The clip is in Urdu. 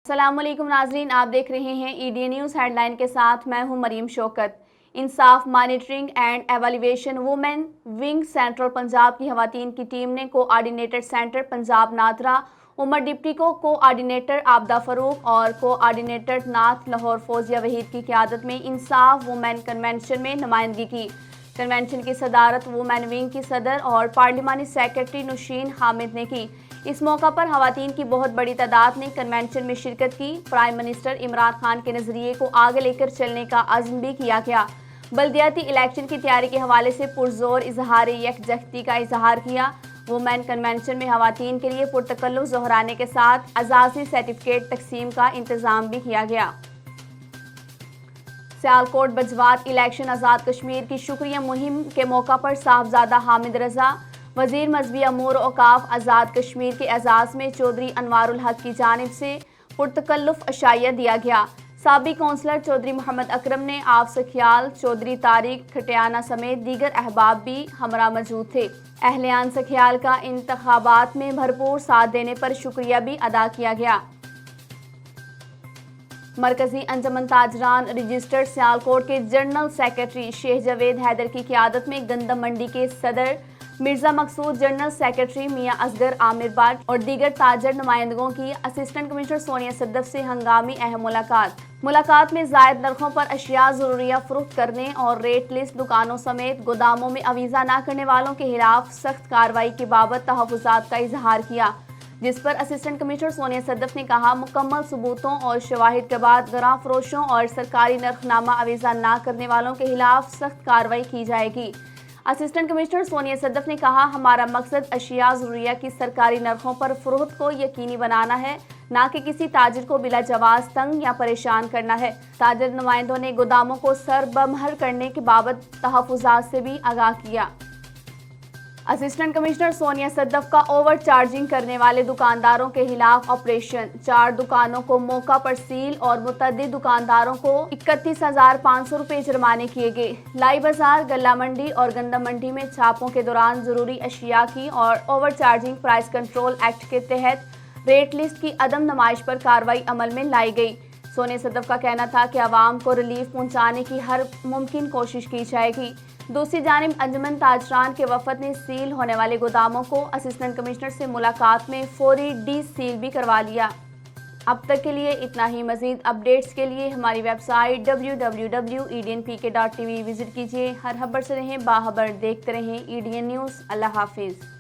السلام علیکم ناظرین، آپ دیکھ رہے ہیں EDN نیوز ہیڈ لائن کے ساتھ میں ہوں Maryam Shaukat. Insaf monitoring and evaluation women wing central Punjab کی خواتین کی ٹیم نے کوآرڈینیٹر سینٹر پنجاب ناترا عمر ڈپٹی کو کوآرڈینیٹر آبدہ فروغ اور کوآرڈینیٹر ناتھ لاہور فوزیہ وحید کی قیادت میں انصاف وومن کنونشن میں نمائندگی کی۔ کنونشن کی صدارت وومن ونگ کی صدر اور پارلیمانی سیکرٹری نوشین حامد نے کی۔ اس موقع پر خواتین کی بہت بڑی تعداد نے کنونشن میں شرکت کی۔ پرائم منسٹر عمران خان کے نظریے کو آگے لے کر چلنے کا عزم بھی کیا گیا۔ بلدیاتی الیکشن کی تیاری کے حوالے سے پرزور اظہار یکجہتی کا اظہار کیا۔ وومن کنونشن میں خواتین کے لیے پرتکلف ظہرانے کے ساتھ اعزازی سرٹیفکیٹ تقسیم کا انتظام بھی کیا گیا۔ سیالکوٹ بجوات الیکشن آزاد کشمیر کی شکریہ مہم کے موقع پر صاحبزادہ حامد رضا وزیر مذہبی امور و اوقاف آزاد کشمیر کے اعزاز میں چودھری انوار الحق کی جانب سے پرتکلف عشائیہ دیا گیا۔ سابق کونسلر چودھری محمد اکرم نے آپ سکھیال، چودھری طارق کھٹیانہ سمیت دیگر احباب بھی ہمراہ موجود تھے۔ اہلیان سکھیال کا انتخابات میں بھرپور ساتھ دینے پر شکریہ بھی ادا کیا گیا۔ مرکزی انجمن تاجران رجسٹرڈ سیالکوٹ کے جنرل سیکرٹری شیخ جاوید حیدر کی قیادت میں گندم منڈی کے صدر مرزا مقصود، جنرل سیکرٹری میاں اصغر عامر بٹ اور دیگر تاجر نمائندگوں کی اسسٹنٹ کمشنر سونیا صدف سے ہنگامی اہم ملاقات میں زائد نرخوں پر اشیاء ضروریہ فروخت کرنے اور ریٹ لسٹ دکانوں سمیت گوداموں میں عویزہ نہ کرنے والوں کے خلاف سخت کارروائی کے بابت تحفظات کا اظہار کیا، جس پر اسسٹنٹ کمشنر سونیا صدف نے کہا مکمل ثبوتوں اور شواہد کے بعد گراں فروشوں اور سرکاری نرخ نامہ عویزہ نہ کرنے والوں کے خلاف سخت کارروائی کی جائے گی۔ اسسٹنٹ کمشنر سونیا صدف نے کہا ہمارا مقصد اشیاء ضروریہ کی سرکاری نرخوں پر فروخت کو یقینی بنانا ہے، نہ کہ کسی تاجر کو بلا جواز تنگ یا پریشان کرنا ہے۔ تاجر نمائندوں نے گوداموں کو سر بمہر کرنے کے بابت تحفظات سے بھی آگاہ کیا۔ اسسٹنٹ کمشنر سونیا صدف کا اوور چارجنگ کرنے والے دکانداروں کے خلاف آپریشن، 4 دکانوں کو موقع پر سیل اور متعدد دکانداروں کو 31,500 روپے جرمانے کیے گئے۔ لائی بازار، گلہ منڈی اور گندم منڈی میں چھاپوں کے دوران ضروری اشیاء کی اور over charging price control act کے تحت ریٹ لسٹ کی عدم نمائش پر کارروائی عمل میں لائی گئی۔ سونیا صدف کا کہنا تھا کہ عوام کو ریلیف پہنچانے کی ہر ممکن کوشش کی جائے گی۔ دوسری جانب انجمن تاجران کے وفد نے سیل ہونے والے گوداموں کو اسسٹنٹ کمشنر سے ملاقات میں فوری ڈی سیل بھی کروا لیا۔ اب تک کے لیے اتنا ہی۔ مزید اپڈیٹس کے لیے ہماری ویب سائٹ www.ednpk.tv وزٹ کیجیے۔ ہر خبر سے رہیں باخبر، دیکھتے رہیں EDN نیوز۔ اللہ حافظ۔